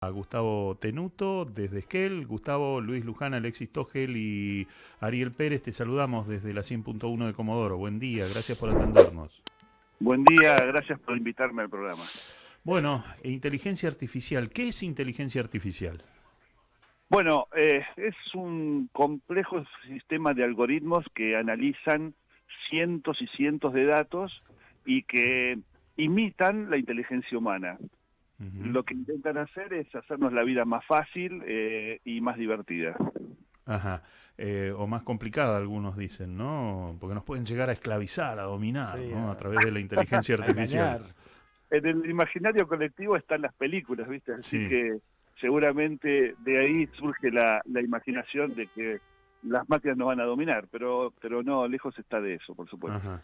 A Gustavo Tenuto desde Esquel, Gustavo, Luis Luján, Alexis Togel y Ariel Pérez, te saludamos desde la 100.1 de Comodoro. Buen día, gracias por atendernos. Buen día, gracias por invitarme al programa. Bueno, inteligencia artificial, ¿qué es inteligencia artificial? Bueno, es un complejo sistema de algoritmos que analizan cientos y cientos de datos y que imitan la inteligencia humana. Uh-huh. Lo que intentan hacer es hacernos la vida más fácil y más divertida. Ajá, o más complicada algunos dicen, ¿no? Porque nos pueden llegar a esclavizar, a dominar, Sí, ¿no? A través de la inteligencia a artificial. engañar. En el imaginario colectivo están las películas, ¿viste? Así Sí. que seguramente de ahí surge la imaginación de que las máquinas nos van a dominar, pero no, lejos está de eso, por supuesto. Ajá.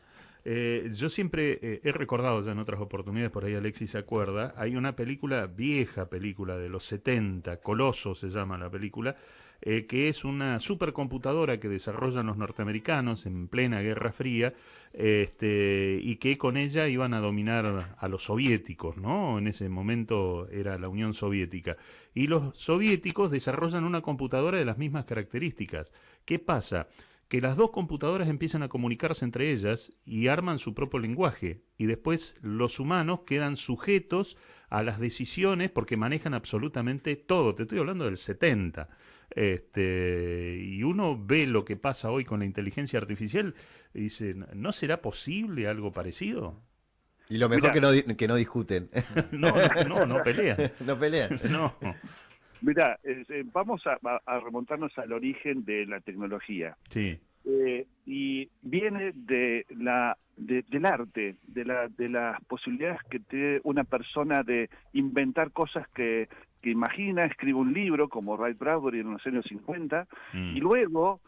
Yo siempre he recordado ya en otras oportunidades, por ahí Alexis se acuerda, hay una película, vieja película de los 70, Coloso se llama la película, que es una supercomputadora que desarrollan los norteamericanos en plena Guerra Fría, y que con ella iban a dominar a los soviéticos, ¿no? En ese momento era la Unión Soviética. Y los soviéticos desarrollan una computadora de las mismas características. ¿Qué pasa? Que las dos computadoras empiezan a comunicarse entre ellas y arman su propio lenguaje. Y después los humanos quedan sujetos a las decisiones porque manejan absolutamente todo. Te estoy hablando del 70. Y uno ve lo que pasa hoy con la inteligencia artificial y dice, ¿no será posible algo parecido? Y lo mejor Mira, que no discuten. No pelean. No pelean. No. mira, vamos a remontarnos al origen de la tecnología. Sí. Y viene del arte, de las posibilidades que tiene una persona de inventar cosas que imagina, escribe un libro como Ray Bradbury en los años 50, y luego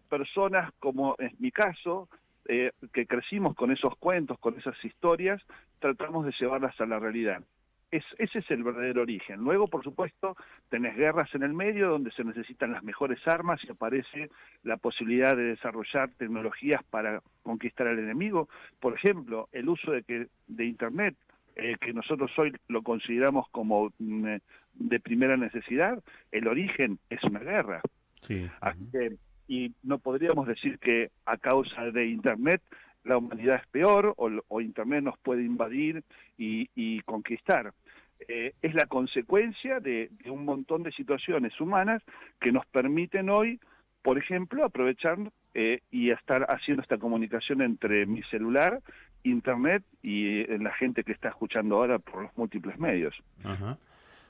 personas como es mi caso, que crecimos con esos cuentos, con esas historias, tratamos de llevarlas a la realidad. Ese es el verdadero origen. Luego, por supuesto, tenés guerras en el medio donde se necesitan las mejores armas y aparece la posibilidad de desarrollar tecnologías para conquistar al enemigo. Por ejemplo, el uso de Internet, que nosotros hoy lo consideramos como de primera necesidad, el origen es una guerra. Sí. Así que, y no podríamos decir que a causa de Internet la humanidad es peor o Internet nos puede invadir y conquistar. Es la consecuencia de un montón de situaciones humanas que nos permiten hoy, por ejemplo, aprovechar y estar haciendo esta comunicación entre mi celular, Internet y la gente que está escuchando ahora por los múltiples medios. Ajá.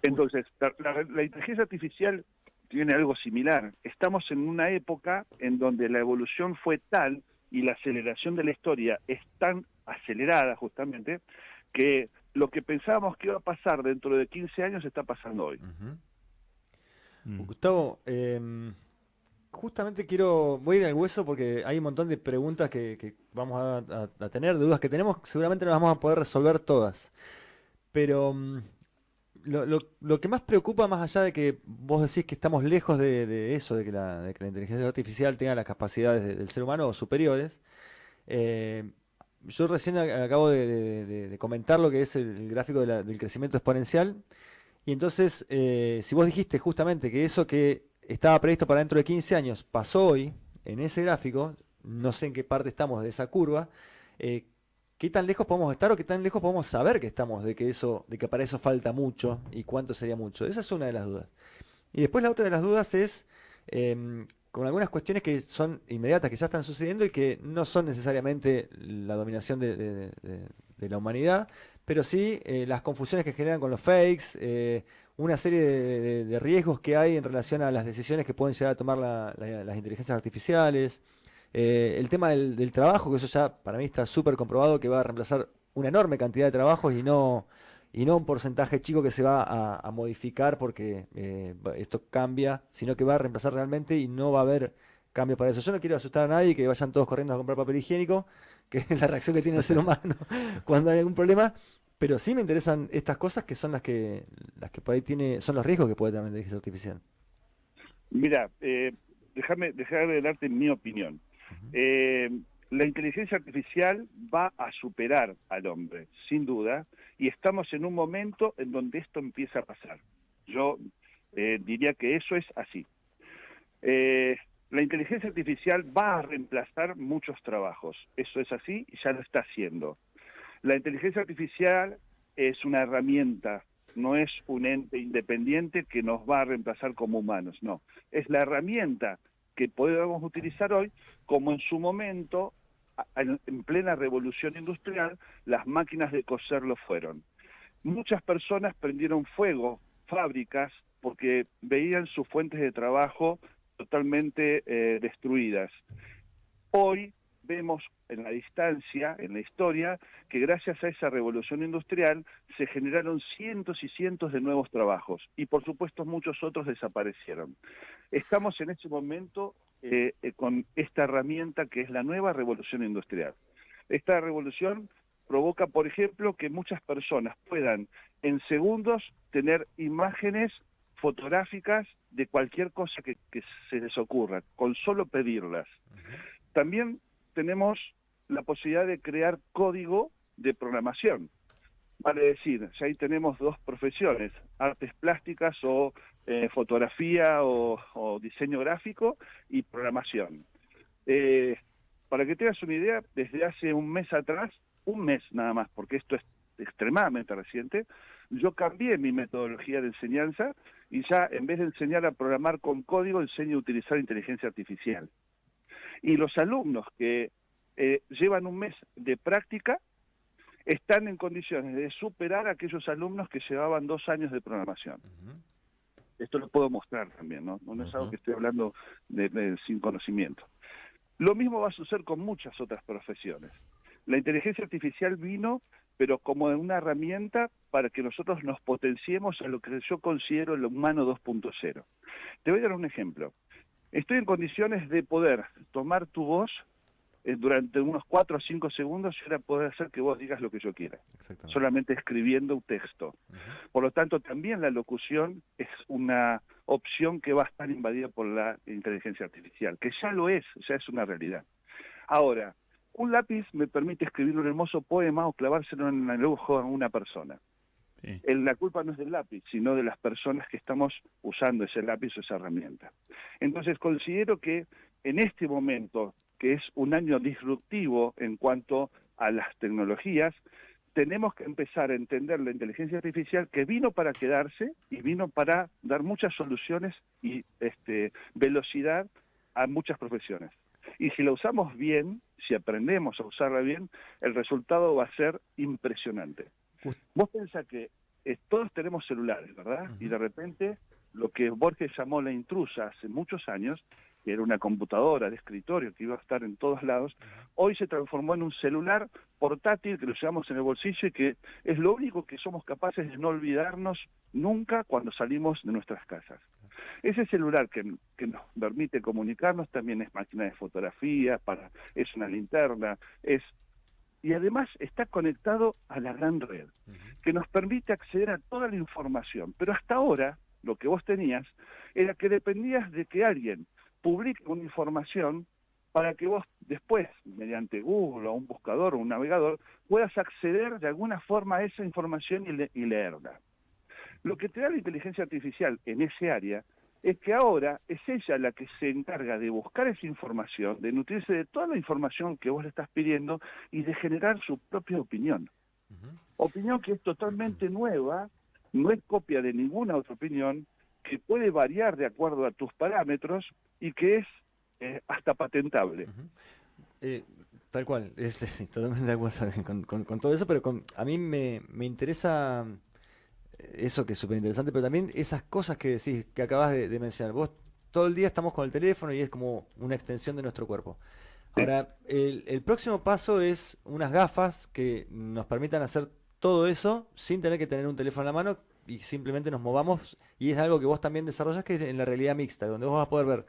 Entonces, la inteligencia artificial tiene algo similar. Estamos en una época en donde la evolución fue tal y la aceleración de la historia es tan acelerada justamente que lo que pensábamos que iba a pasar dentro de 15 años está pasando hoy. Gustavo, justamente voy a ir al hueso porque hay un montón de preguntas que vamos a tener, de dudas que tenemos, seguramente no las vamos a poder resolver todas. Pero lo que más preocupa, más allá de que vos decís que estamos lejos de eso, de que la inteligencia artificial tenga las capacidades del ser humano o superiores, eh, yo recién acabo de comentar lo que es el gráfico del crecimiento exponencial. Y entonces, si vos dijiste justamente que eso que estaba previsto para dentro de 15 años pasó hoy, en ese gráfico, no sé en qué parte estamos de esa curva, ¿qué tan lejos podemos estar o qué tan lejos podemos saber que estamos de que para eso falta mucho y cuánto sería mucho? Esa es una de las dudas. Y después la otra de las dudas es con algunas cuestiones que son inmediatas, que ya están sucediendo y que no son necesariamente la dominación de la humanidad, pero sí las confusiones que generan con los fakes, una serie de riesgos que hay en relación a las decisiones que pueden llegar a tomar las inteligencias artificiales, el tema del trabajo, que eso ya para mí está súper comprobado que va a reemplazar una enorme cantidad de trabajos y no un porcentaje chico que se va a modificar porque esto cambia, sino que va a reemplazar realmente y no va a haber cambio para eso. Yo no quiero asustar a nadie que vayan todos corriendo a comprar papel higiénico, que es la reacción que tiene el ser humano cuando hay algún problema, pero sí me interesan estas cosas que son las que por ahí son los riesgos que puede tener la inteligencia artificial. Mira, déjame darte mi opinión. Eh, la inteligencia artificial va a superar al hombre, sin duda, y estamos en un momento en donde esto empieza a pasar. yo diría que eso es así. La inteligencia artificial va a reemplazar muchos trabajos, eso es así y ya lo está haciendo. La inteligencia artificial es una herramienta, no es un ente independiente que nos va a reemplazar como humanos, no. Es la herramienta que podemos utilizar hoy, como en su momento, en plena revolución industrial, las máquinas de coser lo fueron. Muchas personas prendieron fuego fábricas porque veían sus fuentes de trabajo totalmente destruidas. Hoy vemos en la distancia, en la historia, que gracias a esa revolución industrial se generaron cientos y cientos de nuevos trabajos y por supuesto muchos otros desaparecieron. Estamos en ese momento con esta herramienta que es la nueva revolución industrial. Esta revolución provoca, por ejemplo, que muchas personas puedan en segundos tener imágenes fotográficas de cualquier cosa que se les ocurra, con solo pedirlas. También tenemos la posibilidad de crear código de programación. Vale decir, ya ahí tenemos dos profesiones, artes plásticas o fotografía o diseño gráfico y programación. Para que tengas una idea, desde hace un mes atrás, un mes nada más, porque esto es extremadamente reciente, yo cambié mi metodología de enseñanza y ya en vez de enseñar a programar con código, enseño a utilizar inteligencia artificial. Y los alumnos que llevan un mes de práctica están en condiciones de superar a aquellos alumnos que llevaban 2 años de programación. Esto lo puedo mostrar también, ¿no? No es algo que estoy hablando sin conocimiento. Lo mismo va a suceder con muchas otras profesiones. La inteligencia artificial vino, pero como una herramienta para que nosotros nos potenciemos a lo que yo considero el humano 2.0. Te voy a dar un ejemplo. Estoy en condiciones de poder tomar tu voz durante unos 4 o 5 segundos y ahora poder hacer que vos digas lo que yo quiera, solamente escribiendo un texto. Por lo tanto, también la locución es una opción que va a estar invadida por la inteligencia artificial, que ya lo es, ya es una realidad. Ahora, un lápiz me permite escribir un hermoso poema o clavárselo en el ojo a una persona. Sí. La culpa no es del lápiz, sino de las personas que estamos usando ese lápiz o esa herramienta. Entonces considero que en este momento, que es un año disruptivo en cuanto a las tecnologías, tenemos que empezar a entender la inteligencia artificial que vino para quedarse y vino para dar muchas soluciones y velocidad a muchas profesiones. Y si la usamos bien, si aprendemos a usarla bien, el resultado va a ser impresionante. Vos pensás que todos tenemos celulares, ¿verdad? Y de repente lo que Borges llamó la intrusa hace muchos años, que era una computadora de escritorio que iba a estar en todos lados, hoy se transformó en un celular portátil que lo llevamos en el bolsillo y que es lo único que somos capaces de no olvidarnos nunca cuando salimos de nuestras casas. Ese celular que nos permite comunicarnos también es máquina de fotografía, es una linterna, y además está conectado a la gran red, que nos permite acceder a toda la información. Pero hasta ahora, lo que vos tenías era que dependías de que alguien publique una información para que vos después, mediante Google o un buscador o un navegador, puedas acceder de alguna forma a esa información y leerla. Lo que te da la inteligencia artificial en ese área es que ahora es ella la que se encarga de buscar esa información, de nutrirse de toda la información que vos le estás pidiendo y de generar su propia opinión. Opinión que es totalmente nueva, no es copia de ninguna otra opinión, que puede variar de acuerdo a tus parámetros y que es hasta patentable. Tal cual, sí, totalmente de acuerdo con todo eso, pero a mí me interesa eso que es súper interesante, pero también esas cosas que decís, que acabas de mencionar. Vos todo el día estamos con el teléfono y es como una extensión de nuestro cuerpo. Ahora, el próximo paso es unas gafas que nos permitan hacer todo eso sin tener que tener un teléfono en la mano y simplemente nos movamos, y es algo que vos también desarrollas, que es en la realidad mixta, donde vos vas a poder ver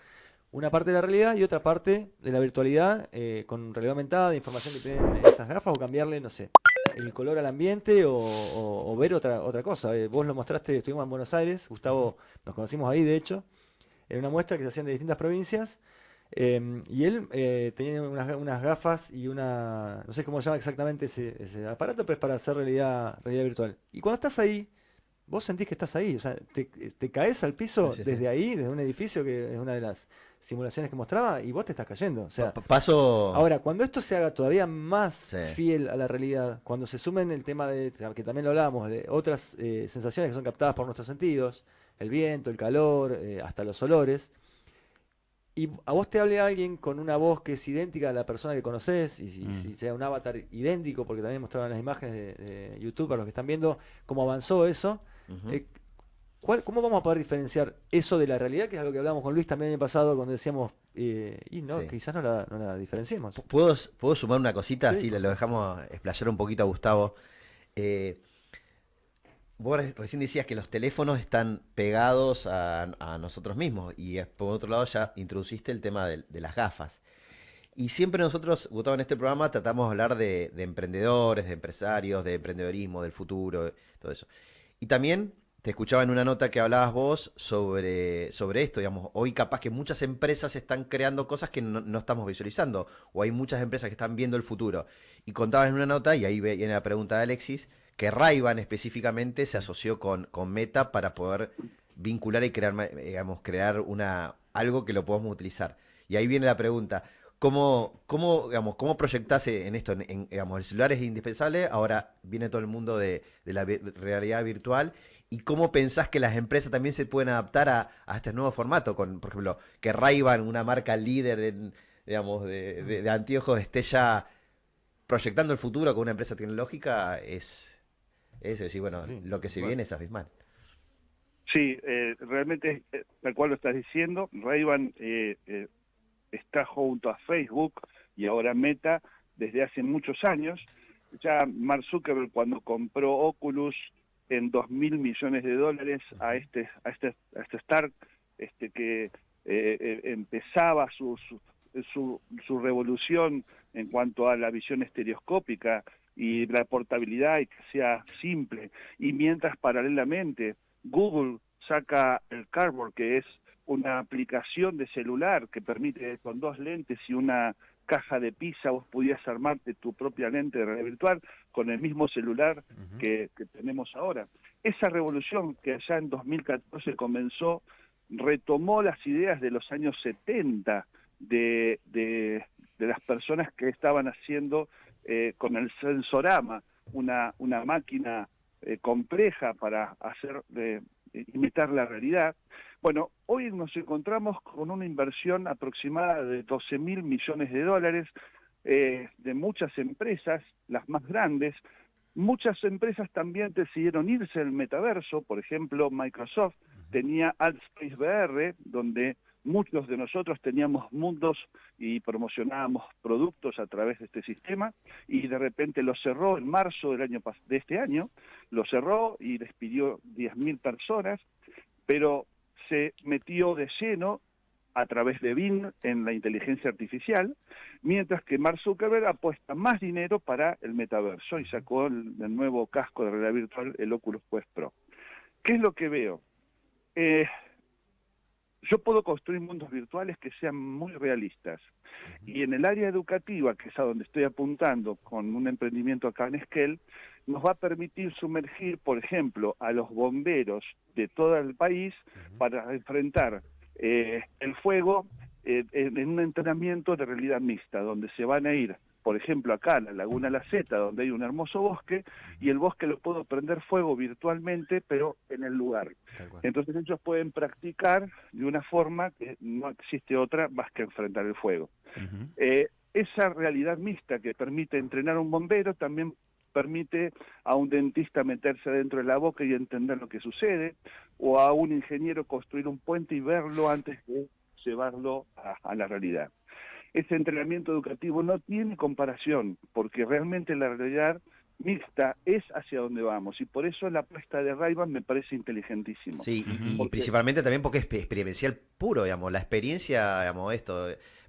una parte de la realidad y otra parte de la virtualidad con realidad aumentada, de información que tienen esas gafas, o cambiarle, no sé, el color al ambiente o ver otra cosa. Vos lo mostraste, estuvimos en Buenos Aires, Gustavo, nos conocimos ahí de hecho, en una muestra que se hacían de distintas provincias, y él tenía unas gafas y no sé cómo se llama exactamente ese aparato, pero es para hacer realidad virtual. Y cuando estás ahí, vos sentís que estás ahí, o sea, te caes al piso Sí, sí, desde sí. ahí, desde un edificio que es una de las simulaciones que mostraba, y vos te estás cayendo. O sea, Paso. ahora, cuando esto se haga todavía más Sí. fiel a la realidad, cuando se sumen el tema de, que también lo hablábamos, de otras sensaciones que son captadas por nuestros sentidos, el viento, el calor, hasta los olores, y a vos te hable alguien con una voz que es idéntica a la persona que conoces, y si sea un avatar idéntico, porque también mostraban las imágenes de YouTube para los que están viendo cómo avanzó eso, Ujú. ¿cómo vamos a poder diferenciar eso de la realidad? Que es algo que hablábamos con Luis también el año pasado cuando decíamos, y no, Sí. quizás no la diferenciemos. ¿Puedo sumar una cosita? Sí, Así por lo dejamos explayar un poquito a Gustavo. Eh, Vos recién decías que los teléfonos están pegados a nosotros mismos y por otro lado ya introduciste el tema de las gafas. Y siempre nosotros, Gustavo, en este programa tratamos de hablar de emprendedores, de empresarios, de emprendedorismo, del futuro, todo eso. Y también te escuchaba en una nota que hablabas vos sobre esto, digamos, hoy capaz que muchas empresas están creando cosas que no estamos visualizando, o hay muchas empresas que están viendo el futuro. Y contabas en una nota, y ahí viene la pregunta de Alexis, que Ray-Ban específicamente se asoció con Meta para poder vincular y crear, digamos, crear algo que lo podamos utilizar. Y ahí viene la pregunta, digamos, ¿cómo proyectás en esto? Digamos, el celular es indispensable, ahora viene todo el mundo de la realidad virtual. ¿Y cómo pensás que las empresas también se pueden adaptar a este nuevo formato? Por ejemplo, que Ray-Ban, una marca líder digamos, de anteojos, esté ya proyectando el futuro con una empresa tecnológica, es decir, bueno, Sí, lo que se bueno. viene es abismal. Sí, realmente, tal cual lo estás diciendo, Ray-Ban está junto a Facebook y ahora Meta desde hace muchos años. Ya Mark Zuckerberg, cuando compró Oculus en $2.000 millones a este Stark, que empezaba su revolución en cuanto a la visión estereoscópica y la portabilidad y que sea simple, y mientras paralelamente Google saca el Cardboard, que es una aplicación de celular que permite con 2 lentes y una caja de pizza vos pudieras armarte tu propia lente de realidad virtual con el mismo celular que tenemos ahora. Esa revolución que allá en 2014 comenzó, retomó las ideas de los años 70 de las personas que estaban haciendo con el Sensorama, una máquina compleja para imitar la realidad. Bueno, hoy nos encontramos con una inversión aproximada de $12.000 millones de muchas empresas, las más grandes. Muchas empresas también decidieron irse al metaverso, por ejemplo, Microsoft tenía AltSpace VR, donde muchos de nosotros teníamos mundos y promocionábamos productos a través de este sistema, y de repente lo cerró en marzo de este año, lo cerró y despidió 10.000 personas, pero se metió de lleno a través de Bing en la inteligencia artificial, mientras que Mark Zuckerberg apuesta más dinero para el metaverso y sacó el nuevo casco de realidad virtual, el Oculus Quest Pro. ¿Qué es lo que veo? Yo puedo construir mundos virtuales que sean muy realistas, y en el área educativa, que es a donde estoy apuntando con un emprendimiento acá en Esquel, nos va a permitir sumergir, por ejemplo, a los bomberos de todo el país para enfrentar el fuego en un entrenamiento de realidad mixta, donde se van a ir, por ejemplo, acá a la Laguna La Zeta, donde hay un hermoso bosque, y el bosque lo puedo prender fuego virtualmente, pero en el lugar. Entonces ellos pueden practicar de una forma que no existe otra más que enfrentar el fuego. Esa realidad mixta que permite entrenar a un bombero también permite a un dentista meterse dentro de la boca y entender lo que sucede, o a un ingeniero construir un puente y verlo antes de llevarlo a la realidad. Ese entrenamiento educativo no tiene comparación, porque realmente la realidad mixta es hacia donde vamos, y por eso la apuesta de Ray-Ban me parece inteligentísimo. Sí, y Porque principalmente también porque es experiencial puro, digamos, la experiencia, digamos,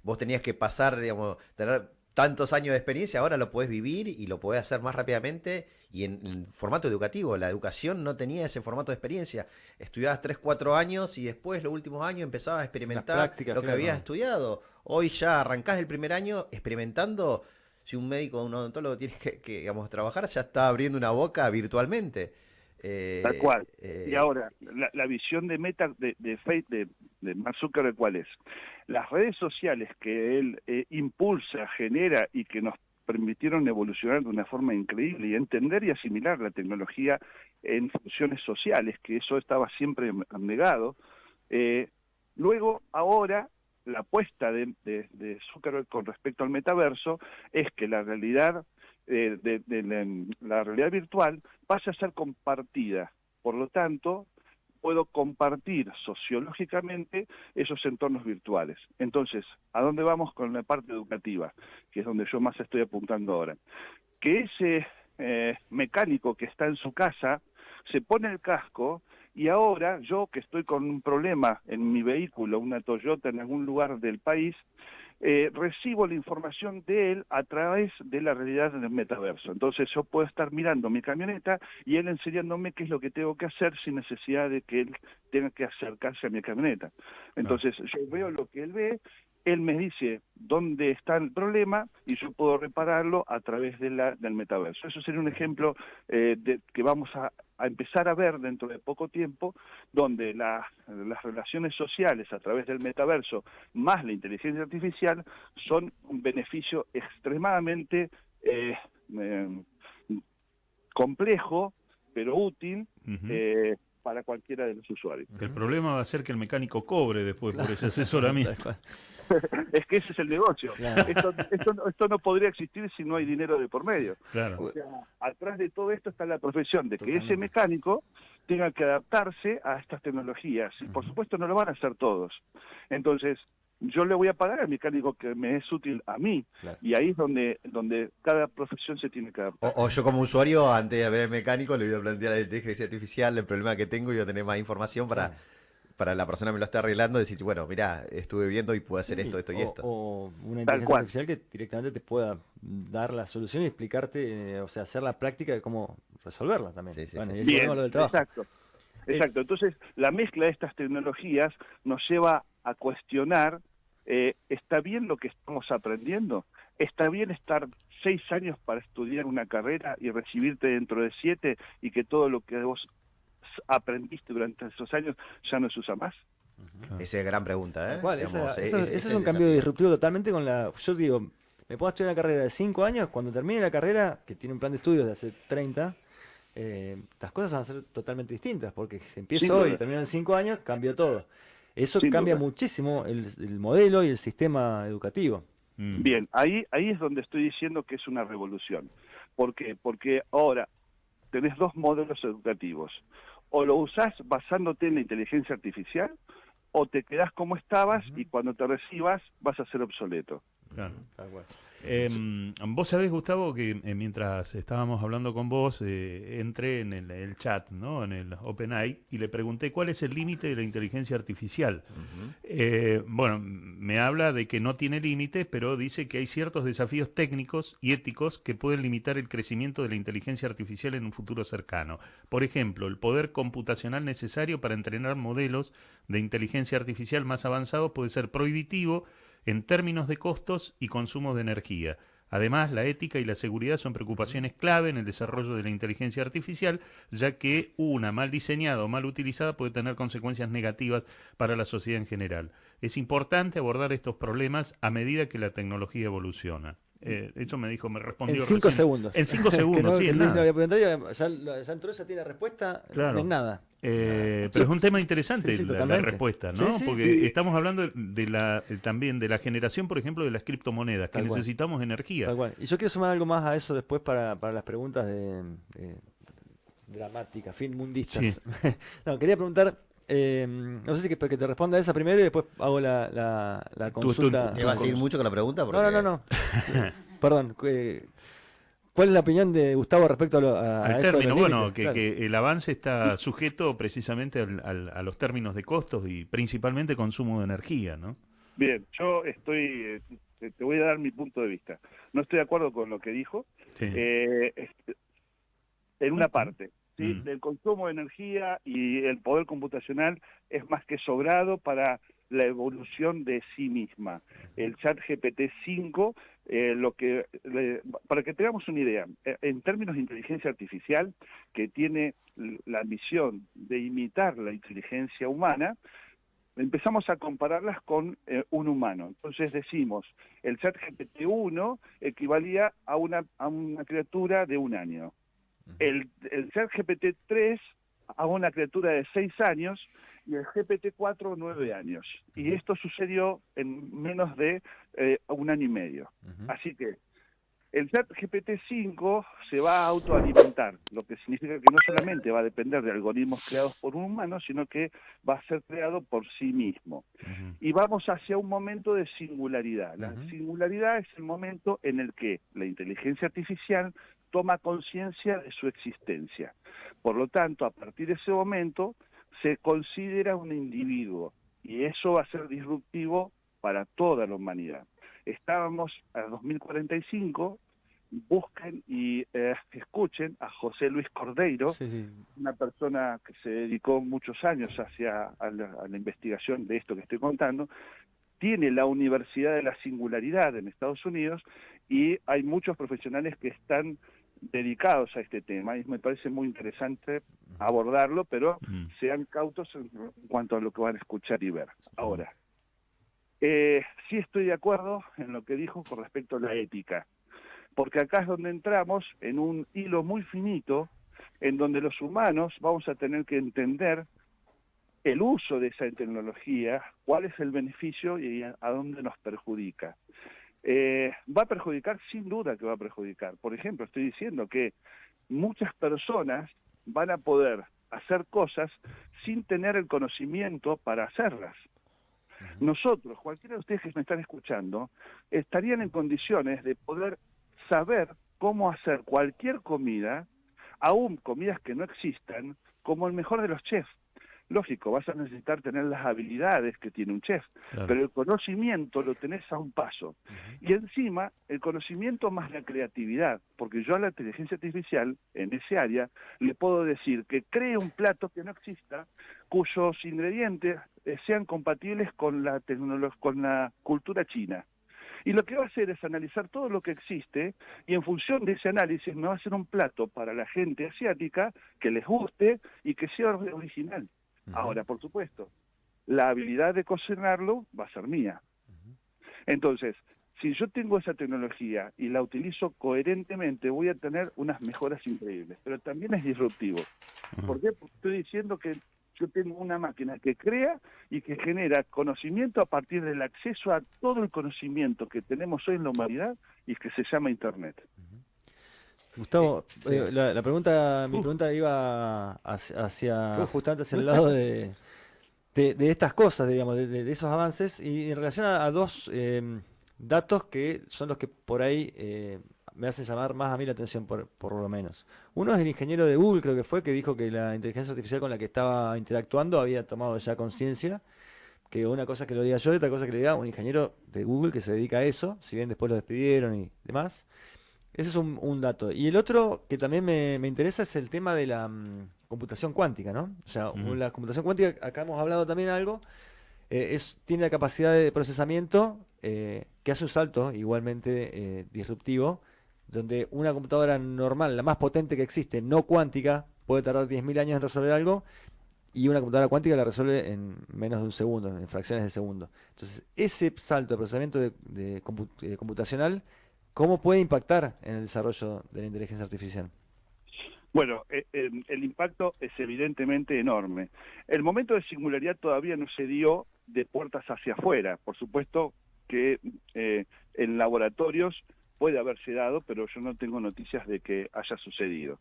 vos tenías que pasar, digamos, tener tantos años de experiencia, ahora lo podés vivir y lo podés hacer más rápidamente y en formato educativo. La educación no tenía ese formato de experiencia. Estudiabas 3, 4 años y después, los últimos años, empezabas a experimentar lo que habías estudiado. Hoy ya arrancás el primer año experimentando. Si un médico o un odontólogo tiene que digamos, trabajar, ya está abriendo una boca virtualmente. Tal cual. Y eh, ahora, la visión de Meta, de Mark Zuckerberg, ¿cuál es? Las redes sociales que él impulsa, genera y que nos permitieron evolucionar de una forma increíble y entender y asimilar la tecnología en funciones sociales, que eso estaba siempre negado. Luego, ahora, la apuesta de Zuckerberg con respecto al metaverso es que la realidad la realidad virtual pasa a ser compartida. Por lo tanto, puedo compartir sociológicamente esos entornos virtuales. Entonces, ¿a dónde vamos con la parte educativa? Que es donde yo más estoy apuntando ahora. Que ese mecánico que está en su casa se pone el casco y ahora yo que estoy con un problema en mi vehículo, una Toyota en algún lugar del país, recibo la información de él a través de la realidad del metaverso. Entonces yo puedo estar mirando mi camioneta y él enseñándome qué es lo que tengo que hacer sin necesidad de que él tenga que acercarse a mi camioneta. Entonces yo veo lo que él ve, él me dice dónde está el problema y yo puedo repararlo a través de del metaverso. Eso sería un ejemplo que vamos a empezar a ver dentro de poco tiempo, donde las relaciones sociales a través del metaverso más la inteligencia artificial son un beneficio extremadamente complejo, pero útil para cualquiera de los usuarios. El problema va a ser que el mecánico cobre después por ese asesoramiento. Es que ese es el negocio. Claro. Esto no podría existir si no hay dinero de por medio. Claro. O sea, atrás de todo esto está la profesión de que Totalmente. ese mecánico tenga que adaptarse a estas tecnologías. Y por supuesto no lo van a hacer todos. Entonces, yo le voy a pagar al mecánico que me es útil a mí. Claro. Y ahí es donde cada profesión se tiene que adaptar. o yo como usuario, antes de ver el mecánico, le voy a plantear a la inteligencia artificial el problema que tengo y voy a tener más información para la persona que me lo está arreglando, decir, bueno, mirá, estuve viendo y pude hacer esto y esto. O una Tal inteligencia cual. artificial que directamente te pueda dar la solución y explicarte, o sea, hacer la práctica de cómo resolverla también. Sí, sí, Bueno, sí. y ahí Bien, volvemos a lo del trabajo. exacto. Entonces, la mezcla de estas tecnologías nos lleva a cuestionar, ¿está bien lo que estamos aprendiendo? ¿Está bien estar 6 años para estudiar una carrera y recibirte dentro de 7 y que todo lo que vos aprendiste durante esos años ya no se usa más? Esa es gran pregunta, ¿eh? Tal cual, Digamos, ese es el un cambio desafío. disruptivo totalmente con la... Yo digo, me puedo estudiar una carrera de 5 años, cuando termine la carrera, que tiene un plan de estudios de hace 30, las cosas van a ser totalmente distintas, porque si Sin empiezo hoy y duda. termino en 5 años, cambió todo. Eso Sin cambia duda. muchísimo el modelo y el sistema educativo. Bien, ahí es donde estoy diciendo que es una revolución. ¿Por qué? Porque ahora tenés 2 modelos educativos. O lo usás basándote en la inteligencia artificial, o te quedás como estabas y cuando te recibas vas a ser obsoleto. Claro. Tal cual. Vos sabés, Gustavo, que mientras estábamos hablando con vos, entré en el chat, ¿no? En el OpenAI, y le pregunté cuál es el límite de la inteligencia artificial. Bueno, me habla de que no tiene límites, pero dice que hay ciertos desafíos técnicos y éticos que pueden limitar el crecimiento de la inteligencia artificial en un futuro cercano. Por ejemplo, el poder computacional necesario para entrenar modelos de inteligencia artificial más avanzados puede ser prohibitivo en términos de costos y consumo de energía. Además, la ética y la seguridad son preocupaciones clave en el desarrollo de la inteligencia artificial, ya que una mal diseñada o mal utilizada puede tener consecuencias negativas para la sociedad en general. Es importante abordar estos problemas a medida que la tecnología evoluciona. Eso me respondió En 5 recién. segundos. En cinco Que segundos, no, sí, que en Luis no nada. había preguntado, ya entró, ya tiene respuesta, Claro. no es nada. Pero es un tema interesante Sí, la totalmente. respuesta, ¿no? Sí, sí. Porque Sí. estamos hablando también de la generación, por ejemplo, de las criptomonedas, que Tal cual. necesitamos energía. Tal cual. Y yo quiero sumar algo más a eso después para las preguntas dramáticas, finmundistas. No, quería preguntar, no sé si que te responda esa primero y después hago la consulta. ¿Te vas a ir mucho con la pregunta? No. Perdón. ¿Cuál es la opinión de Gustavo respecto a Al esto de término, los bueno, límites? Claro. que el avance está sujeto precisamente a los términos de costos y principalmente consumo de energía, ¿no? Bien, yo te voy a dar mi punto de vista. No estoy de acuerdo con lo que dijo. Sí. En una parte, ¿sí? El consumo de energía y el poder computacional es más que sobrado para la evolución de sí misma. El ChatGPT-5, para que tengamos una idea, en términos de inteligencia artificial, que tiene la misión de imitar la inteligencia humana, empezamos a compararlas con un humano. Entonces decimos, el ChatGPT-1 equivalía a una criatura de 1 año. El ChatGPT-3 a una criatura de 6 años y el GPT-4 9 años. Y esto sucedió en menos de 1 año y medio. Así que el ChatGPT-5 se va a autoalimentar, lo que significa que no solamente va a depender de algoritmos creados por un humano, sino que va a ser creado por sí mismo. Y vamos hacia un momento de singularidad. La singularidad es el momento en el que la inteligencia artificial toma conciencia de su existencia. Por lo tanto, a partir de ese momento, se considera un individuo, y eso va a ser disruptivo para toda la humanidad. Estábamos a 2045, busquen y escuchen a José Luis Cordeiro, una persona que se dedicó muchos años a la investigación de esto que estoy contando. Tiene la Universidad de la Singularidad en Estados Unidos y hay muchos profesionales que están dedicados a este tema y me parece muy interesante abordarlo, pero sean cautos en cuanto a lo que van a escuchar y ver. Ahora, sí estoy de acuerdo en lo que dijo con respecto a la ética, porque acá es donde entramos en un hilo muy finito en donde los humanos vamos a tener que entender el uso de esa tecnología, cuál es el beneficio y a dónde nos perjudica. Va a perjudicar, sin duda que va a perjudicar. Por ejemplo, estoy diciendo que muchas personas van a poder hacer cosas sin tener el conocimiento para hacerlas. Nosotros, cualquiera de ustedes que me están escuchando, estarían en condiciones de poder saber cómo hacer cualquier comida, aún comidas que no existan, como el mejor de los chefs. Lógico, vas a necesitar tener las habilidades que tiene un chef, pero el conocimiento lo tenés a un paso. Y encima, el conocimiento más la creatividad, porque yo a la inteligencia artificial, en ese área, le puedo decir que cree un plato que no exista, cuyos ingredientes sean compatibles con la con la cultura china. Y lo que va a hacer es analizar todo lo que existe y en función de ese análisis me va a hacer un plato para la gente asiática que les guste y que sea original. Ahora, por supuesto, la habilidad de cocinarlo va a ser mía. Entonces, si yo tengo esa tecnología y la utilizo coherentemente, voy a tener unas mejoras increíbles, pero también es disruptivo. ¿Por qué? Porque estoy diciendo que yo tengo una máquina que crea y que genera conocimiento a partir del acceso a todo el conocimiento que tenemos hoy en la humanidad y que se llama Internet. Gustavo, la pregunta, mi pregunta iba justamente hacia el lado de estas cosas, digamos, de esos avances, y en relación a dos datos que son los que por ahí me hacen llamar más a mí la atención, por lo menos. Uno es el ingeniero de Google, creo que fue, que dijo que la inteligencia artificial con la que estaba interactuando había tomado ya conciencia, que una cosa es que lo diga yo y otra cosa es que le diga un ingeniero de Google que se dedica a eso, si bien después lo despidieron y demás. Ese es un dato. Y el otro que también me interesa es el tema de la computación cuántica, ¿no? O sea, la computación cuántica, acá hemos hablado también algo, tiene la capacidad de procesamiento que hace un salto igualmente disruptivo, donde una computadora normal, la más potente que existe, no cuántica, puede tardar 10.000 años en resolver algo, y una computadora cuántica la resuelve en menos de un segundo, en fracciones de segundo. Entonces, ese salto de procesamiento computacional, ¿cómo puede impactar en el desarrollo de la inteligencia artificial? Bueno, el impacto es evidentemente enorme. El momento de singularidad todavía no se dio de puertas hacia afuera. Por supuesto que en laboratorios puede haberse dado, pero yo no tengo noticias de que haya sucedido.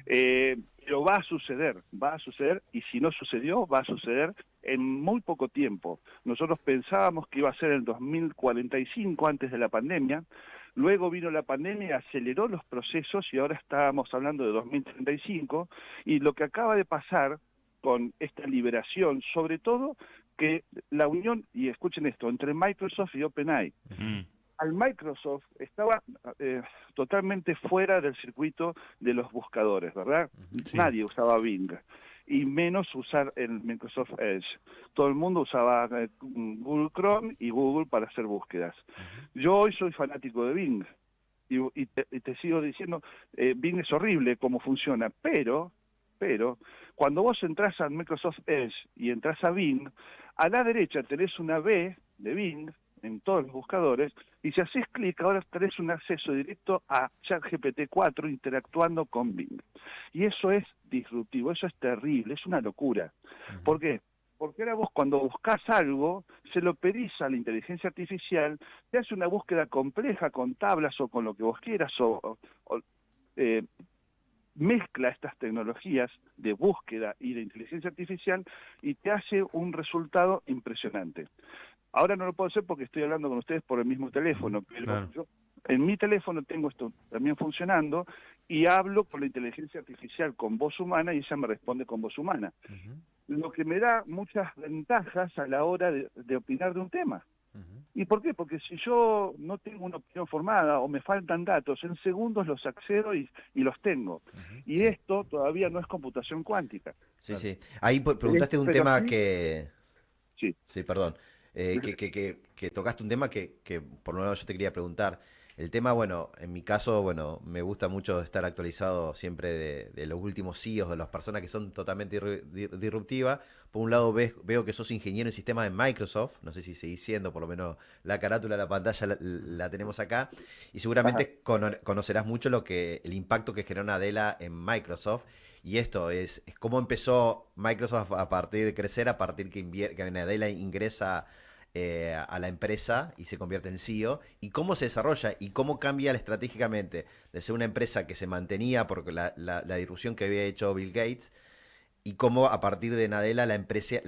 Pero va a suceder, y si no sucedió, va a suceder en muy poco tiempo. Nosotros pensábamos que iba a ser en 2045, antes de la pandemia. Luego vino la pandemia, aceleró los procesos y ahora estábamos hablando de 2035, y lo que acaba de pasar con esta liberación, sobre todo que la unión, y escuchen esto, entre Microsoft y OpenAI, al Microsoft estaba totalmente fuera del circuito de los buscadores, ¿verdad? Sí. Nadie usaba Bing, y menos usar el Microsoft Edge. Todo el mundo usaba Google Chrome y Google para hacer búsquedas. Yo hoy soy fanático de Bing, y te sigo diciendo, Bing es horrible cómo funciona, pero cuando vos entras al Microsoft Edge y entras a Bing, a la derecha tenés una B de Bing en todos los buscadores, y si haces clic ahora tenés un acceso directo a ChatGPT 4 interactuando con Bing. Y eso es disruptivo, eso es terrible, es una locura. ¿Por qué? Porque ahora vos cuando buscas algo, se lo pedís a la inteligencia artificial, te hace una búsqueda compleja con tablas o con lo que vos quieras, mezcla estas tecnologías de búsqueda y de inteligencia artificial y te hace un resultado impresionante. Ahora no lo puedo hacer porque estoy hablando con ustedes por el mismo teléfono, pero Claro. yo en mi teléfono tengo esto también funcionando y hablo con la inteligencia artificial con voz humana y ella me responde con voz humana. Lo que me da muchas ventajas a la hora de opinar de un tema. ¿Y por qué? Porque si yo no tengo una opinión formada o me faltan datos, en segundos los accedo y los tengo. Y Sí. esto todavía no es computación cuántica. Sí, sí. Ahí preguntaste un Pero tema sí, que... sí. Sí, perdón. Que tocaste un tema que por un lado yo te quería preguntar. El tema, bueno, en mi caso, bueno, me gusta mucho estar actualizado siempre de los últimos CEOs, de las personas que son totalmente disruptivas. Por un lado veo que sos ingeniero en sistemas de Microsoft, no sé si seguís siendo, por lo menos la carátula de la pantalla la tenemos acá, y Ajá. seguramente conocerás mucho el impacto que generó Nadella en Microsoft. Y esto es cómo empezó Microsoft a partir de crecer, a partir que Nadella ingresa a la empresa y se convierte en CEO, y cómo se desarrolla y cómo cambia estratégicamente de ser una empresa que se mantenía por la disrupción que había hecho Bill Gates, y cómo a partir de Nadella la empresa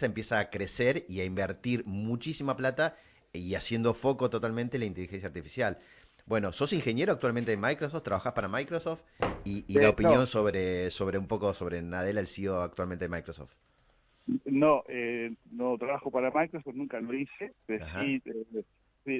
empieza a crecer y a invertir muchísima plata y haciendo foco totalmente en la inteligencia artificial. Bueno, sos ingeniero actualmente en Microsoft, trabajás para Microsoft, y la opinión No, sobre un poco sobre Nadella, el CEO actualmente de Microsoft. no trabajo para Microsoft, nunca lo hice, pero Ajá. sí,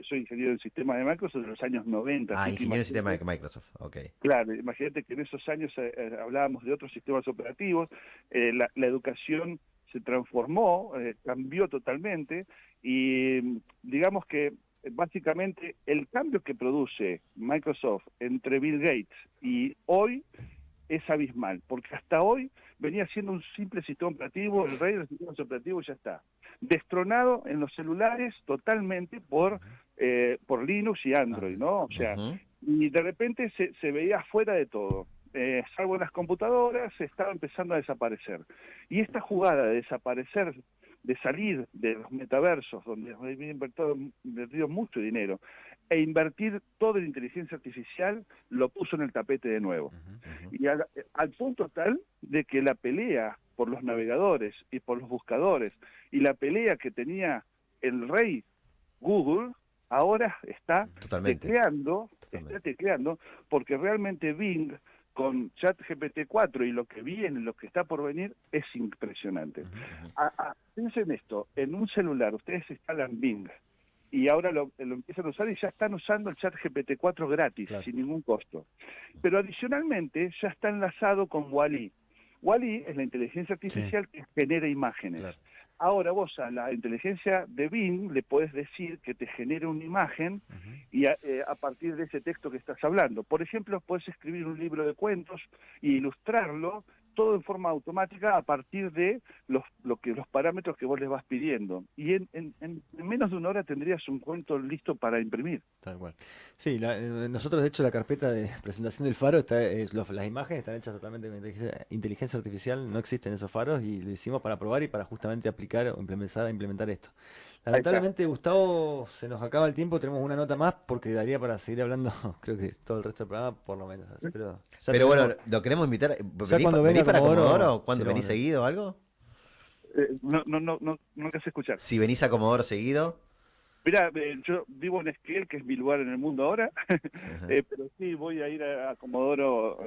soy ingeniero del sistema de Microsoft de los años 90, Ah, así que ingeniero en sistema imagínate. de Microsoft, ok. Claro, imagínate que en esos años hablábamos de otros sistemas operativos, la educación se transformó, cambió totalmente, y digamos que básicamente el cambio que produce Microsoft entre Bill Gates y hoy es abismal, porque hasta hoy venía siendo un simple sistema operativo, el rey de los sistemas operativos ya está, destronado en los celulares totalmente por Linux y Android, ¿no? O sea, Ujú. y de repente se veía fuera de todo. Salvo en las computadoras, estaba empezando a desaparecer. Y esta jugada de desaparecer, de salir de los metaversos, donde había invertido mucho dinero, e invertir todo en inteligencia artificial, lo puso en el tapete de nuevo. Ujú. Y al punto tal de que la pelea por los navegadores y por los buscadores, y la pelea que tenía el rey Google, ahora está Totalmente, totalmente. tecleando, porque realmente Bing con ChatGPT 4 y lo que viene, lo que está por venir, es impresionante. Ujú, ujú. Piensen esto, en un celular ustedes instalan Bing y ahora lo empiezan a usar y ya están usando el ChatGPT 4 gratis, Claro. sin ningún costo. Pero adicionalmente ya está enlazado con Wall-E. Wall-E es la inteligencia artificial que genera imágenes. Claro. Ahora vos a la inteligencia de Bing le podés decir que te genere una imagen y a partir de ese texto que estás hablando. Por ejemplo, podés escribir un libro de cuentos e ilustrarlo todo en forma automática a partir de los parámetros que vos les vas pidiendo. Y en menos de una hora tendrías un cuento listo para imprimir. Tal cual. Sí, nosotros de hecho la carpeta de presentación del faro está, las imágenes están hechas totalmente con inteligencia artificial, no existen esos faros y lo hicimos para probar y para justamente aplicar o implementar esto. Ahí está. Lamentablemente, Gustavo, se nos acaba el tiempo, tenemos una nota más porque daría para seguir hablando, creo que todo el resto del programa por lo menos. Pero, ya Pero bueno, tenemos- lo queremos invitar. ya cuando ¿Venís venga para Comodoro, Comodoro? sí ¿Cuándo lo venís vamos a- seguido o algo? No te sé escuchar. Si venís a Comodoro seguido. Mira, yo vivo en Esquiel, que es mi lugar en el mundo ahora, Ajá. pero sí voy a ir a Comodoro,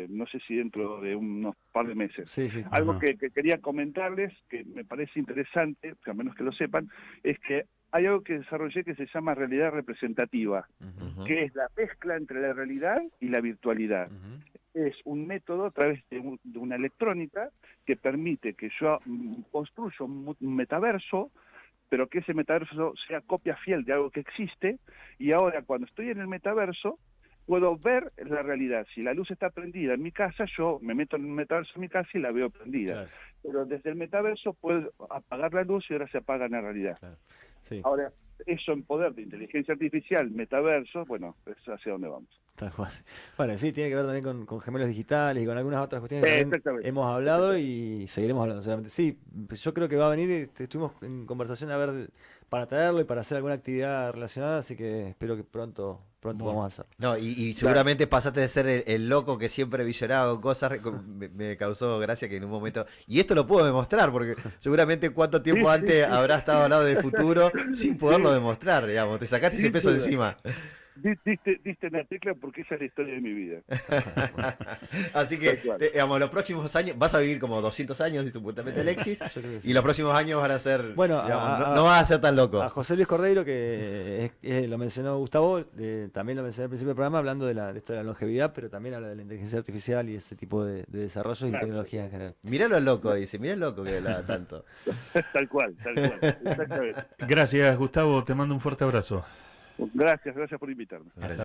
no sé si dentro de unos par de meses. Sí, sí. Algo Ajá. que quería comentarles, que me parece interesante, que a menos que lo sepan, es que hay algo que desarrollé que se llama realidad representativa, Ujú. que es la mezcla entre la realidad y la virtualidad. Es un método a través de una electrónica que permite que yo construya un metaverso, pero que ese metaverso sea copia fiel de algo que existe, y ahora cuando estoy en el metaverso puedo ver la realidad. Si la luz está prendida en mi casa, yo me meto en el metaverso en mi casa y la veo prendida. Claro, Pero desde el metaverso puedo apagar la luz y ahora se apaga en la realidad. claro. Sí, Ahora, eso en poder de inteligencia artificial, metaverso, bueno, es hacia dónde vamos. tal cual. Bueno, sí, tiene que ver también con gemelos digitales y con algunas otras cuestiones que también Exactamente. hemos hablado y seguiremos hablando seguramente. Sí, yo creo que va a venir, estuvimos en conversación a ver para traerlo y para hacer alguna actividad relacionada, así que espero que pronto Bueno. vamos a hacer. No, y seguramente pasaste de ser el loco que siempre visionaba con cosas, me causó gracia que en un momento, y esto lo puedo demostrar, porque seguramente cuánto tiempo Sí, antes habrá estado hablando del futuro sin poderlo demostrar, digamos, te sacaste ese Sí, peso de sí. encima. Diste en la tecla porque esa es la historia de mi vida. Así que, Tal cual. digamos, los próximos años, vas a vivir como 200 años, supuestamente, Alexis, Yo creo que sí. y los próximos años van a ser, Bueno, digamos, no vas a ser tan loco. A José Luis Cordeiro, que lo mencionó Gustavo, también lo mencioné al principio del programa, hablando de esto de la longevidad, pero también habla de la inteligencia artificial y ese tipo de desarrollos y Claro. tecnología en general. Mirá lo loco, dice, mirá lo loco que habla tanto. Tal cual, exactamente. Gracias, Gustavo. Te mando un fuerte abrazo. Gracias por invitarme. Gracias.